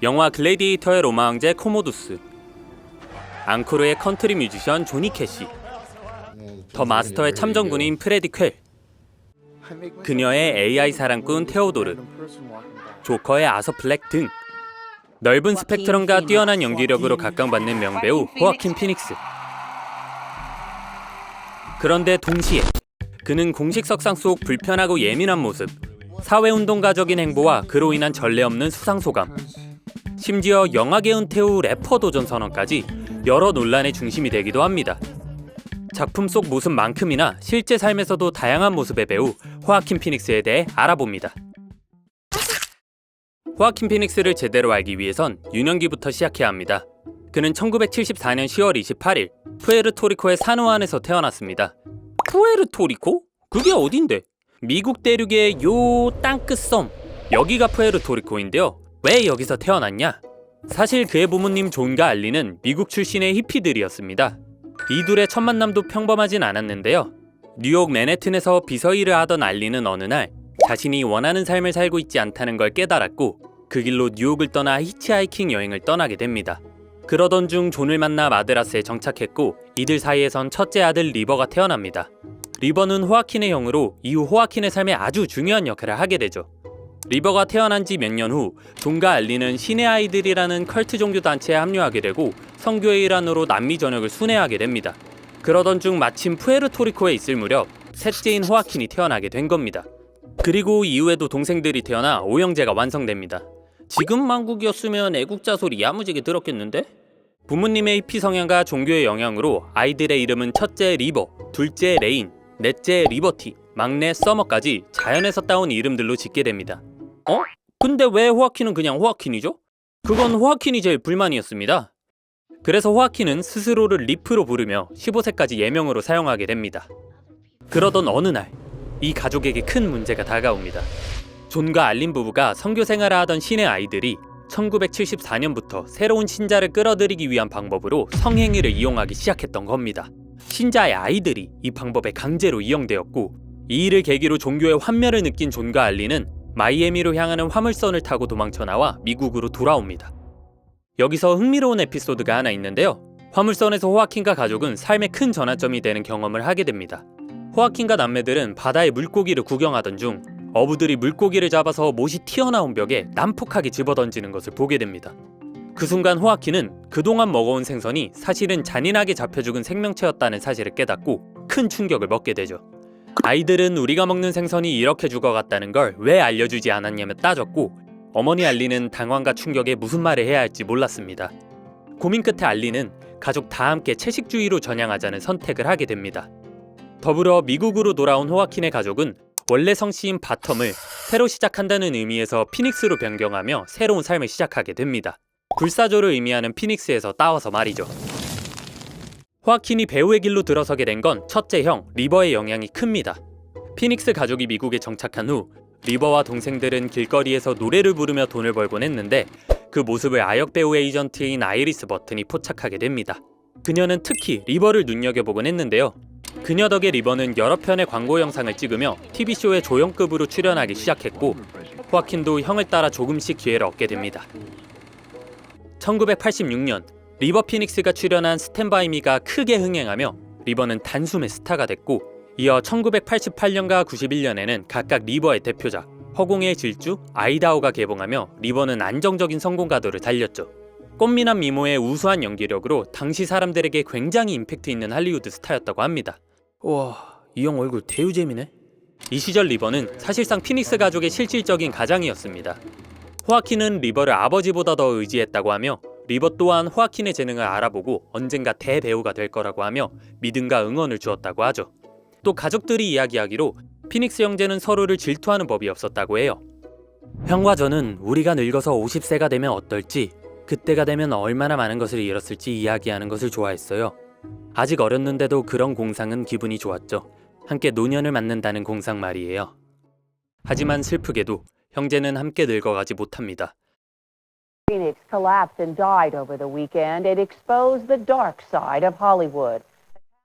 영화 글래디에이터의 로마 황제 코모두스, 앙코르의 컨트리 뮤지션 조니 캐시, 더 마스터의 참전군인 프레디 ���, 그녀의 AI 사랑꾼 테오도르, 조커의 아서 플렉 등 넓은 스펙트럼과 뛰어난 연기력으로 각광받는 명배우 호아킨 피닉스. 그런데 동시에 그는 공식 석상 속 불편하고 예민한 모습, 사회운동 가적인 행보와 그로 인한 전례 없는 수상소감, 심지어 영화계 은퇴 후 래퍼 도전 선언까지 여러 논란의 중심이 되기도 합니다. 작품 속 모습만큼이나 실제 삶에서도 다양한 모습의 배우 호아킨 피닉스에 대해 알아봅니다. 호아킨 피닉스를 제대로 알기 위해선 유년기부터 시작해야 합니다. 그는 1974년 10월 28일 푸에르토리코의 산호안에서 태어났습니다. 푸에르토리코? 그게 어딘데? 미국 대륙의 요 땅끝 섬, 여기가 푸에르토리코인데요. 왜 여기서 태어났냐? 사실 그의 부모님 존과 알리는 미국 출신의 히피들이었습니다. 이 둘의 첫 만남도 평범하진 않았는데요. 뉴욕 맨해튼에서 비서일을 하던 알리는 어느 날 자신이 원하는 삶을 살고 있지 않다는 걸 깨달았고 그 길로 뉴욕을 떠나 히치하이킹 여행을 떠나게 됩니다. 그러던 중 존을 만나 마드라스에 정착했고 이들 사이에선 첫째 아들 리버가 태어납니다. 리버는 호아킨의 형으로 이후 호아킨의 삶에 아주 중요한 역할을 하게 되죠. 리버가 태어난 지 몇 년 후 존과 알리는 신의 아이들이라는 컬트 종교 단체에 합류하게 되고 선교의 일환으로 남미 전역을 순회하게 됩니다. 그러던 중 마침 푸에르토리코에 있을 무렵 셋째인 호아킨이 태어나게 된 겁니다. 그리고 이후에도 동생들이 태어나 오형제가 완성됩니다. 지금 만국이었으면 애국자 소리 야무지게 들었겠는데? 부모님의 히피 성향과 종교의 영향으로 아이들의 이름은 첫째 리버, 둘째 레인, 넷째 리버티, 막내 서머까지 자연에서 따온 이름들로 짓게 됩니다. 근데 왜 호아킨은 그냥 호아킨이죠? 그건 호아킨이 제일 불만이었습니다. 그래서 호아킨은 스스로를 리프로 부르며 15세까지 예명으로 사용하게 됩니다. 그러던 어느 날 이 가족에게 큰 문제가 다가옵니다. 존과 알린 부부가 선교 생활을 하던 신의 아이들이 1974년부터 새로운 신자를 끌어들이기 위한 방법으로 성행위를 이용하기 시작했던 겁니다. 신자의 아이들이 이 방법에 강제로 이용되었고 이 일을 계기로 종교의 환멸을 느낀 존과 알리는 마이애미로 향하는 화물선을 타고 도망쳐 나와 미국으로 돌아옵니다. 여기서 흥미로운 에피소드가 하나 있는데요. 화물선에서 호아킨과 가족은 삶의 큰 전환점이 되는 경험을 하게 됩니다. 호아킨과 남매들은 바다의 물고기를 구경하던 중 어부들이 물고기를 잡아서 못이 튀어나온 벽에 난폭하게 집어던지는 것을 보게 됩니다. 그 순간 호아킨은 그동안 먹어온 생선이 사실은 잔인하게 잡혀 죽은 생명체였다는 사실을 깨닫고 큰 충격을 먹게 되죠. 아이들은 우리가 먹는 생선이 이렇게 죽어갔다는 걸 왜 알려주지 않았냐며 따졌고 어머니 알리는 당황과 충격에 무슨 말을 해야 할지 몰랐습니다. 고민 끝에 알리는 가족 다 함께 채식주의로 전향하자는 선택을 하게 됩니다. 더불어 미국으로 돌아온 호아킨의 가족은 원래 성씨인 바텀을 새로 시작한다는 의미에서 피닉스로 변경하며 새로운 삶을 시작하게 됩니다. 불사조를 의미하는 피닉스에서 따와서 말이죠. 호아킨이 배우의 길로 들어서게 된 건 첫째 형 리버의 영향이 큽니다. 피닉스 가족이 미국에 정착한 후 리버와 동생들은 길거리에서 노래를 부르며 돈을 벌곤 했는데 그 모습을 아역 배우 에이전트인 아이리스 버튼이 포착하게 됩니다. 그녀는 특히 리버를 눈여겨보곤 했는데요. 그녀 덕에 리버는 여러 편의 광고 영상을 찍으며 TV쇼에 조연급으로 출연하기 시작했고 호아킨도 형을 따라 조금씩 기회를 얻게 됩니다. 1986년 리버 피닉스가 출연한 스탠 바이 미가 크게 흥행하며 리버는 단숨에 스타가 됐고 이어 1988년과 91년에는 각각 리버의 대표작 허공의 질주, 아이다호가 개봉하며 리버는 안정적인 성공 가도를 달렸죠. 꽃미남 미모의 우수한 연기력으로 당시 사람들에게 굉장히 임팩트 있는 할리우드 스타였다고 합니다. 와, 이 형 얼굴 대유잼이네. 이 시절 리버는 사실상 피닉스 가족의 실질적인 가장이었습니다. 호아킨은 리버를 아버지보다 더 의지했다고 하며 리버 또한 호아킨의 재능을 알아보고 언젠가 대배우가 될 거라고 하며 믿음과 응원을 주었다고 하죠. 또 가족들이 이야기하기로 피닉스 형제는 서로를 질투하는 법이 없었다고 해요. 형과 저는 우리가 늙어서 50세가 되면 어떨지, 그때가 되면 얼마나 많은 것을 잃었을지 이야기하는 것을 좋아했어요. 아직 어렸는데도 그런 공상은 기분이 좋았죠. 함께 노년을 맞는다는 공상 말이에요. 하지만 슬프게도 형제는 함께 늙어가지 못합니다. Phoenix collapsed and died over the weekend. It exposed the dark side of Hollywood.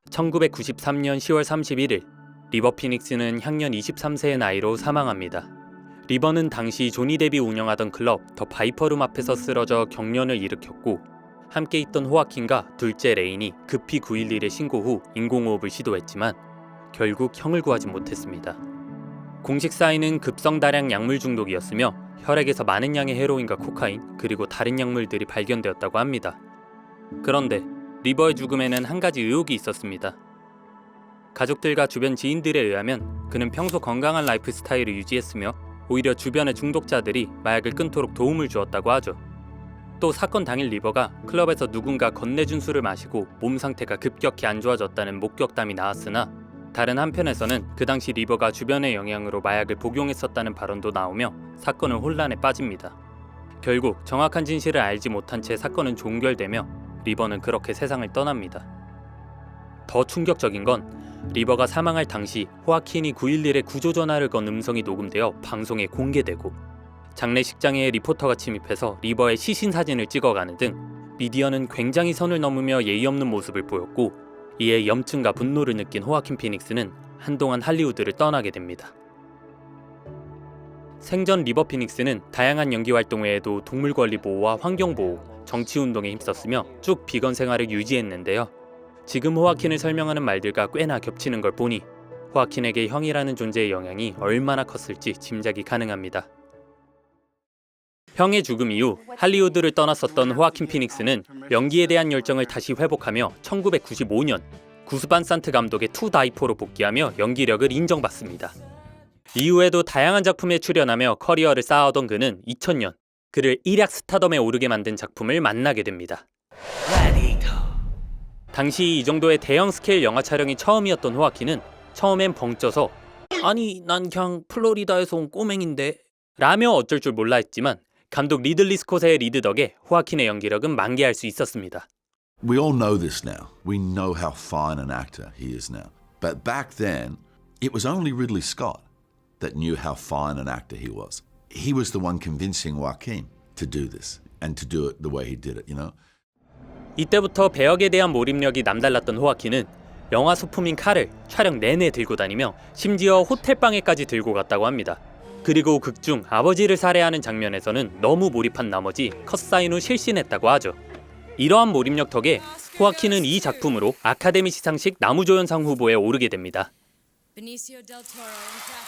1993년 10월 31일 리버 피닉스는 향년 23세의 나이로 사망합니다. 리버는 당시 조니 뎁이 운영하던 클럽 더 바이퍼룸 앞에서 쓰러져 경련을 일으켰고 함께 있던 호아킨과 둘째 레인이 급히 911에 신고 후 인공호흡을 시도했지만 결국 형을 구하지 못했습니다. 공식 사인은 급성다량 약물 중독이었으며 혈액에서 많은 양의 헤로인과 코카인 그리고 다른 약물들이 발견되었다고 합니다. 그런데 리버의 죽음에는 한 가지 의혹이 있었습니다. 가족들과 주변 지인들에 의하면 그는 평소 건강한 라이프 스타일을 유지했으며 오히려 주변의 중독자들이 마약을 끊도록 도움을 주었다고 하죠. 또 사건 당일 리버가 클럽에서 누군가 건네준 술을 마시고 몸 상태가 급격히 안 좋아졌다는 목격담이 나왔으나 다른 한편에서는 그 당시 리버가 주변의 영향으로 마약을 복용했었다는 발언도 나오며 사건은 혼란에 빠집니다. 결국 정확한 진실을 알지 못한 채 사건은 종결되며 리버는 그렇게 세상을 떠납니다. 더 충격적인 건 리버가 사망할 당시 호아킨이 911에 구조 전화를 건 음성이 녹음되어 방송에 공개되고 장례식장에 리포터가 침입해서 리버의 시신 사진을 찍어가는 등 미디어는 굉장히 선을 넘으며 예의 없는 모습을 보였고 이에 염증과 분노를 느낀 호아킨 피닉스는 한동안 할리우드를 떠나게 됩니다. 생전 리버 피닉스는 다양한 연기 활동 외에도 동물 권리 보호와 환경 보호, 정치 운동에 힘썼으며 쭉 비건 생활을 유지했는데요. 지금 호아킨을 설명하는 말들과 꽤나 겹치는 걸 보니 호아킨에게 형이라는 존재의 영향이 얼마나 컸을지 짐작이 가능합니다. 형의 죽음 이후 할리우드를 떠났었던 호아킨 피닉스는 연기에 대한 열정을 다시 회복하며 1995년 구스반 산트 감독의 투 다이포로 복귀하며 연기력을 인정받습니다. 이후에도 다양한 작품에 출연하며 커리어를 쌓아오던 그는 2000년 그를 일약 스타덤에 오르게 만든 작품을 만나게 됩니다. 당시 이 정도의 대형 스케일 영화 촬영이 처음이었던 호아킨은 처음엔 벙쪄서 아니 난 그냥 플로리다에서 온 꼬맹인데 라며 어쩔 줄 몰라 했지만 감독 리들리 스콧의 리드 덕에 호아킨의 연기력은 만개할 수 있었습니다. We all know this now. We know how fine an actor he is now. But back then, it was only Ridley Scott that knew how fine an actor he was. He was the one convincing Joaquin to do this and to do it the way he did it, you know? 이때부터 배역에 대한 몰입력이 남달랐던 호아킨은 영화 소품인 칼을 촬영 내내 들고 다니며 심지어 호텔방에까지 들고 갔다고 합니다. 그리고 극중 아버지를 살해하는 장면에서는 너무 몰입한 나머지 컷사인 후 실신했다고 하죠. 이러한 몰입력 덕에 호아킨은 이 작품으로 아카데미 시상식 나무조연상 후보에 오르게 됩니다.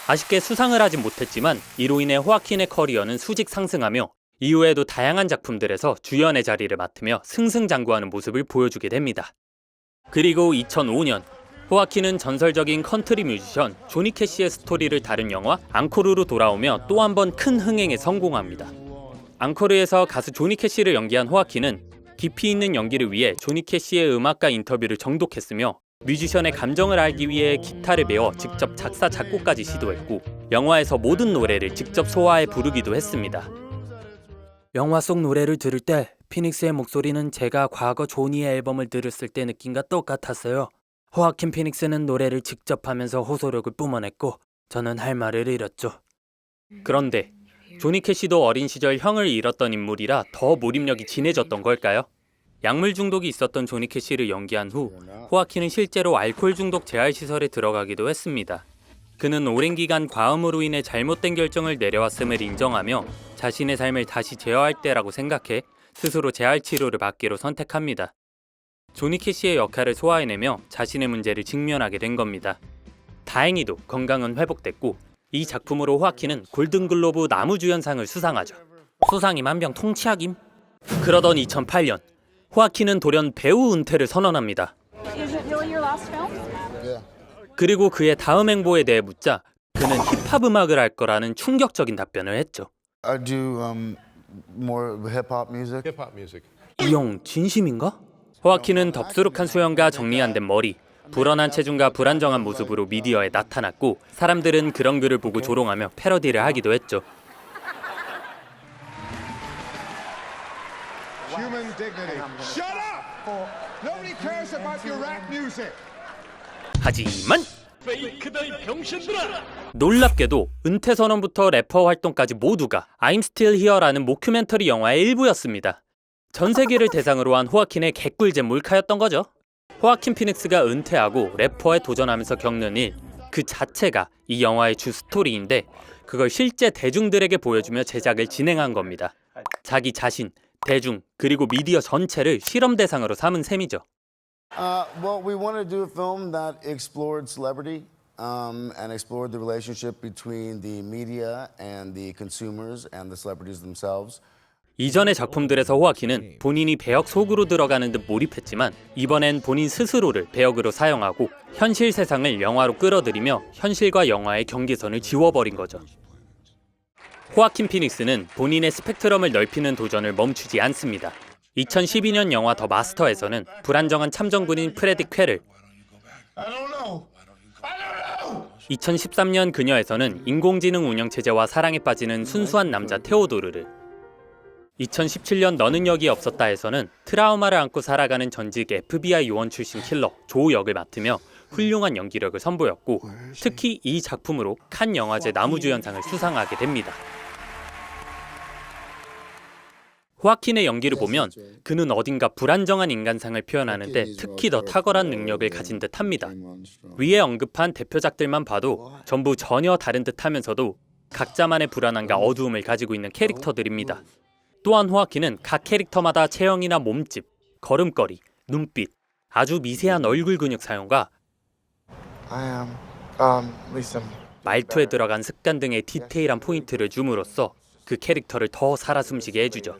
아쉽게 수상을 하진 못했지만 이로 인해 호아킨의 커리어는 수직 상승하며 이후에도 다양한 작품들에서 주연의 자리를 맡으며 승승장구하는 모습을 보여주게 됩니다. 그리고 2005년 호아킨은 전설적인 컨트리 뮤지션 조니 캐시의 스토리를 다룬 영화 앙코르로 돌아오며 또 한 번 큰 흥행에 성공합니다. 앙코르에서 가수 조니 캐시를 연기한 호아킨은 깊이 있는 연기를 위해 조니 캐시의 음악가 인터뷰를 정독했으며 뮤지션의 감정을 알기 위해 기타를 배워 직접 작사 작곡까지 시도했고 영화에서 모든 노래를 직접 소화해 부르기도 했습니다. 영화 속 노래를 들을 때 피닉스의 목소리는 제가 과거 조니의 앨범을 들었을 때 느낌과 똑같았어요. 호아킨 피닉스는 노래를 직접 하면서 호소력을 뿜어냈고 저는 할 말을 잃었죠. 그런데 조니 캐시도 어린 시절 형을 잃었던 인물이라 더 몰입력이 진해졌던 걸까요? 약물 중독이 있었던 조니 캐시를 연기한 후 호아킨은 실제로 알코올 중독 재활시설에 들어가기도 했습니다. 그는 오랜 기간 과음으로 인해 잘못된 결정을 내려왔음을 인정하며 자신의 삶을 다시 제어할 때라고 생각해 스스로 재활치료를 받기로 선택합니다. 조니 캐시의 역할을 소화해내며 자신의 문제를 직면하게 된 겁니다. 다행히도 건강은 회복됐고 이 작품으로 호아킨은 골든글로브 나무주연상을 수상하죠. 수상이 만병통치약임. 그러던 2008년 호아킨은 돌연 배우 은퇴를 선언합니다. 그리고 그의 다음 행보에 대해 묻자 그는 힙합 음악을 할 거라는 충격적인 답변을 했죠. I do more hip-hop music. 이 형 진심인가? 호아킨은 덥수룩한 수염과 정리 안 된 머리, 불어난 체중과 불안정한 모습으로 미디어에 나타났고 사람들은 그런 그를 보고 조롱하며 패러디를 하기도 했죠. Human dignity. Shut up! Nobody cares about your rap music. 하지만 놀랍게도 은퇴 선언부터 래퍼 활동까지 모두가 I'm Still Here라는 모큐멘터리 영화의 일부였습니다. 전 세계를 대상으로 한 호아킨의 개꿀잼 몰카였던 거죠. 호아킨 피닉스가 은퇴하고 래퍼에 도전하면서 겪는 일, 그 자체가 이 영화의 주 스토리인데 그걸 실제 대중들에게 보여주며 제작을 진행한 겁니다. 자기 자신, 대중, 그리고 미디어 전체를 실험 대상으로 삼은 셈이죠. Well, we wanted to do a film that explored celebrity and explored the relationship between the media and the consumers and the celebrities themselves. 이전의 작품들에서 호아킨은 본인이 배역 속으로 들어가는 듯 몰입했지만 이번엔 본인 스스로를 배역으로 사용하고 현실 세상을 영화로 끌어들이며 현실과 영화의 경계선을 지워버린 거죠. 호아킨 피닉스는 본인의 스펙트럼을 넓히는 도전을 멈추지 않습니다. 2012년 영화 더 마스터에서는 불안정한 참전군인 프레디 퀘를, 2013년 그녀에서는 인공지능 운영체제와 사랑에 빠지는 순수한 남자 테오도르를, 2017년 너는 여기 없었다에서는 트라우마를 안고 살아가는 전직 FBI 요원 출신 킬러 조 역을 맡으며 훌륭한 연기력을 선보였고 특히 이 작품으로 칸 영화제 나무주연상을 수상하게 됩니다. 호아킨의 연기를 보면 그는 어딘가 불안정한 인간상을 표현하는데 특히 더 탁월한 능력을 가진 듯합니다. 위에 언급한 대표작들만 봐도 전부 전혀 다른 듯하면서도 각자만의 불안함과 어두움을 가지고 있는 캐릭터들입니다. 또한 호아킨은 각 캐릭터마다 체형이나 몸집, 걸음걸이, 눈빛, 아주 미세한 얼굴 근육 사용과 말투에 들어간 습관 등의 디테일한 포인트를 줌으로써 그 캐릭터를 더 살아 숨쉬게 해주죠.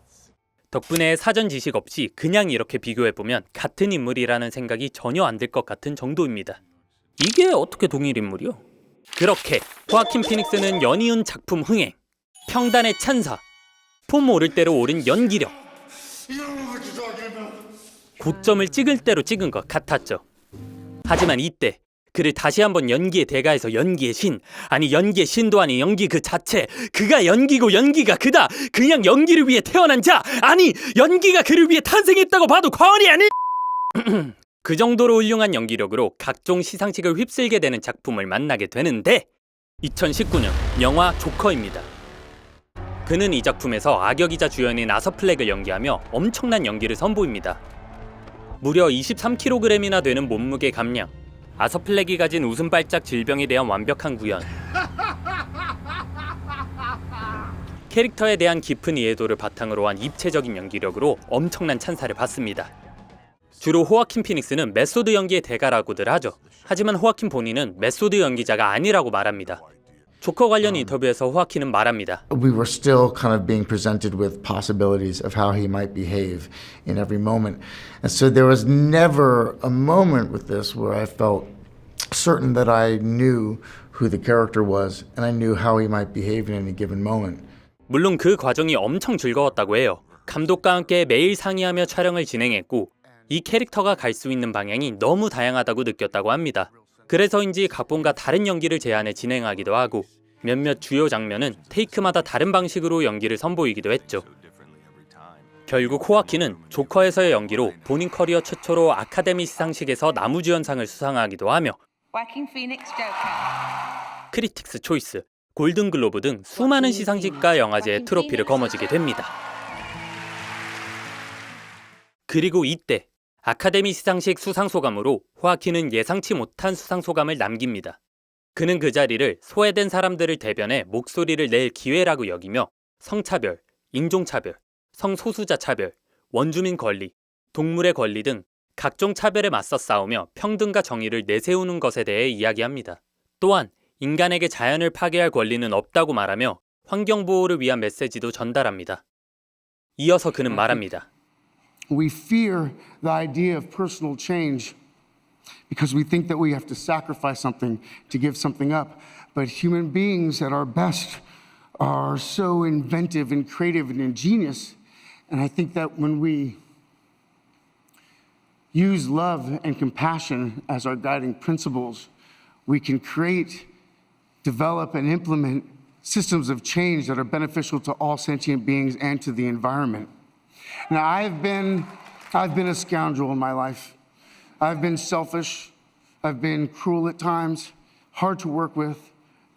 덕분에 사전 지식 없이 그냥 이렇게 비교해보면 같은 인물이라는 생각이 전혀 안 들 것 같은 정도입니다. 이게 어떻게 동일 인물이요? 그렇게 호아킨 피닉스는 연이은 작품 흥행, 평단의 찬사, 폼 오를 대로 오른 연기력, 고점을 찍을 대로 찍은 것 같았죠. 하지만 이때 그를 다시 한번 연기의 대가에서 연기의 신, 아니 연기의 신도 아닌 연기 그 자체, 그가 연기고 연기가 그다, 그냥 연기를 위해 태어난 자, 아니 연기가 그를 위해 탄생했다고 봐도 과언이 아닐. 그 정도로 훌륭한 연기력으로 각종 시상식을 휩쓸게 되는 작품을 만나게 되는데 2019년 영화 조커입니다. 그는 이 작품에서 악역이자 주연인 아서플렉을 연기하며 엄청난 연기를 선보입니다. 무려 23kg이나 되는 몸무게 감량, 아서플렉이 가진 웃음발작 질병에 대한 완벽한 구현, 캐릭터에 대한 깊은 이해도를 바탕으로 한 입체적인 연기력으로 엄청난 찬사를 받습니다. 주로 호아킨 피닉스는 메소드 연기의 대가라고들 하죠. 하지만 호아킨 본인은 메소드 연기자가 아니라고 말합니다. 조커 관련 인터뷰에서 호아킨은 말합니다. We were still kind of being presented with possibilities of how he might behave in every moment. And so there was never a moment with this where I felt certain that I knew who the character was and I knew how he might behave in any given moment. 물론 그 과정이 엄청 즐거웠다고 해요. 감독과 함께 매일 상의하며 촬영을 진행했고 이 캐릭터가 갈 수 있는 방향이 너무 다양하다고 느꼈다고 합니다. 그래서인지 각본과 다른 연기를 제안해 진행하기도 하고 몇몇 주요 장면은 테이크마다 다른 방식으로 연기를 선보이기도 했죠. 결국 호아킨은 조커에서의 연기로 본인 커리어 최초로 아카데미 시상식에서 나무주연상을 수상하기도 하며 크리틱스 초이스, 골든글로브 등 수많은 시상식과 영화제의 트로피를 거머쥐게 됩니다. 그리고 이때 아카데미 시상식 수상소감으로 호아킨은 예상치 못한 수상소감을 남깁니다. 그는 그 자리를 소외된 사람들을 대변해 목소리를 낼 기회라고 여기며 성차별, 인종차별, 성소수자 차별, 원주민 권리, 동물의 권리 등 각종 차별에 맞서 싸우며 평등과 정의를 내세우는 것에 대해 이야기합니다. 또한 인간에게 자연을 파괴할 권리는 없다고 말하며 환경보호를 위한 메시지도 전달합니다. 이어서 그는 말합니다. We fear the idea of personal change because we think that we have to sacrifice something to give something up. But human beings at our best are so inventive and creative and ingenious. And I think that when we use love and compassion as our guiding principles, we can create, develop, and implement systems of change that are beneficial to all sentient beings and to the environment. Now, I've been a scoundrel in my life. I've been selfish. I've been cruel at times, hard to work with,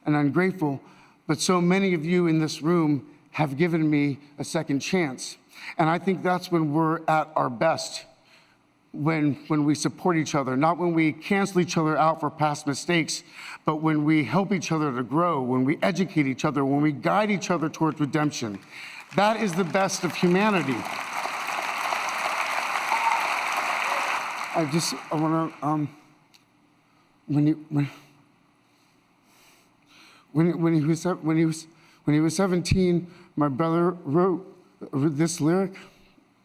and ungrateful. But so many of you in this room have given me a second chance. And I think that's when we're at our best. when we support each other, not when we cancel each other out for past mistakes, but when we help each other to grow, when we educate each other, when we guide each other towards redemption. That is the best of humanity. I want to, when he was 17, my brother wrote this lyric.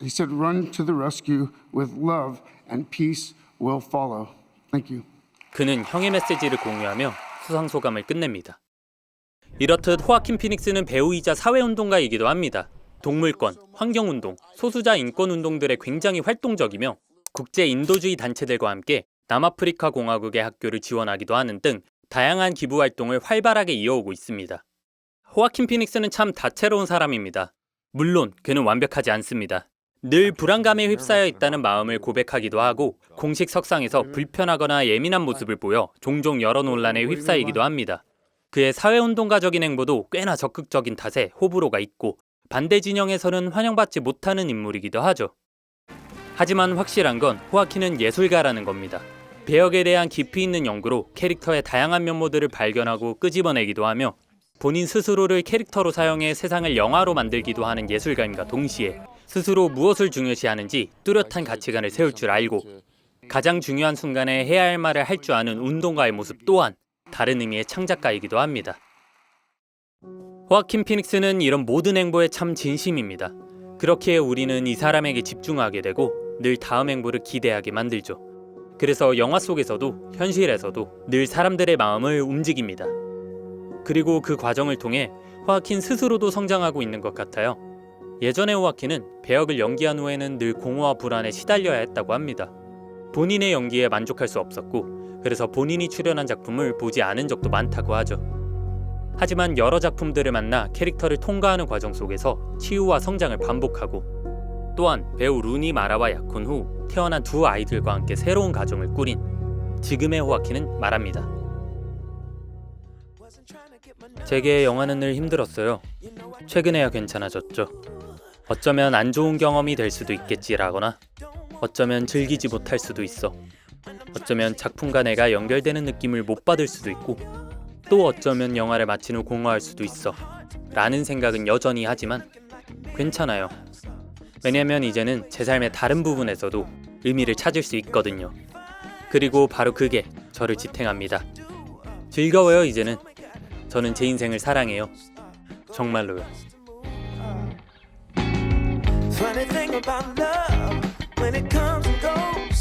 He said, "Run to the rescue with love and peace will follow." Thank you. 그는 형의 메시지를 공유하며 수상 소감을 끝냅니다. 이렇듯 호아킨 피닉스는 배우이자 사회운동가이기도 합니다. 동물권, 환경운동, 소수자 인권운동들에 굉장히 활동적이며 국제 인도주의 단체들과 함께 남아프리카 공화국의 학교를 지원하기도 하는 등 다양한 기부 활동을 활발하게 이어오고 있습니다. 호아킨 피닉스는 참 다채로운 사람입니다. 물론 그는 완벽하지 않습니다. 늘 불안감에 휩싸여 있다는 마음을 고백하기도 하고 공식 석상에서 불편하거나 예민한 모습을 보여 종종 여러 논란에 휩싸이기도 합니다. 그의 사회운동가적인 행보도 꽤나 적극적인 탓에 호불호가 있고 반대 진영에서는 환영받지 못하는 인물이기도 하죠. 하지만 확실한 건 호아킨은 예술가라는 겁니다. 배역에 대한 깊이 있는 연구로 캐릭터의 다양한 면모들을 발견하고 끄집어내기도 하며 본인 스스로를 캐릭터로 사용해 세상을 영화로 만들기도 하는 예술가임과 동시에 스스로 무엇을 중요시하는지 뚜렷한 가치관을 세울 줄 알고 가장 중요한 순간에 해야 할 말을 할 줄 아는 운동가의 모습 또한 다른 의미의 창작가이기도 합니다. 호아킨 피닉스는 이런 모든 행보에 참 진심입니다. 그렇기에 우리는 이 사람에게 집중하게 되고 늘 다음 행보를 기대하게 만들죠. 그래서 영화 속에서도 현실에서도 늘 사람들의 마음을 움직입니다. 그리고 그 과정을 통해 호아킨 스스로도 성장하고 있는 것 같아요. 예전에 호아킨은 배역을 연기한 후에는 늘 공허와 불안에 시달려야 했다고 합니다. 본인의 연기에 만족할 수 없었고 그래서 본인이 출연한 작품을 보지 않은 적도 많다고 하죠. 하지만 여러 작품들을 만나 캐릭터를 통과하는 과정 속에서 치유와 성장을 반복하고 또한 배우 루니 마라와 약혼 후 태어난 두 아이들과 함께 새로운 가정을 꾸린 지금의 호아킨은 말합니다. 제게 영화는 늘 힘들었어요. 최근에야 괜찮아졌죠. 어쩌면 안 좋은 경험이 될 수도 있겠지라거나 어쩌면 즐기지 못할 수도 있어. 어쩌면 작품과 내가 연결되는 느낌을 못 받을 수도 있고 또 어쩌면 영화를 마친 후 공허할 수도 있어 라는 생각은 여전히 하지만 괜찮아요. 왜냐면 이제는 제 삶의 다른 부분에서도 의미를 찾을 수 있거든요. 그리고 바로 그게 저를 지탱합니다. 즐거워요. 이제는 저는 제 인생을 사랑해요. 정말로요. Funny thing about love, when it comes and goes.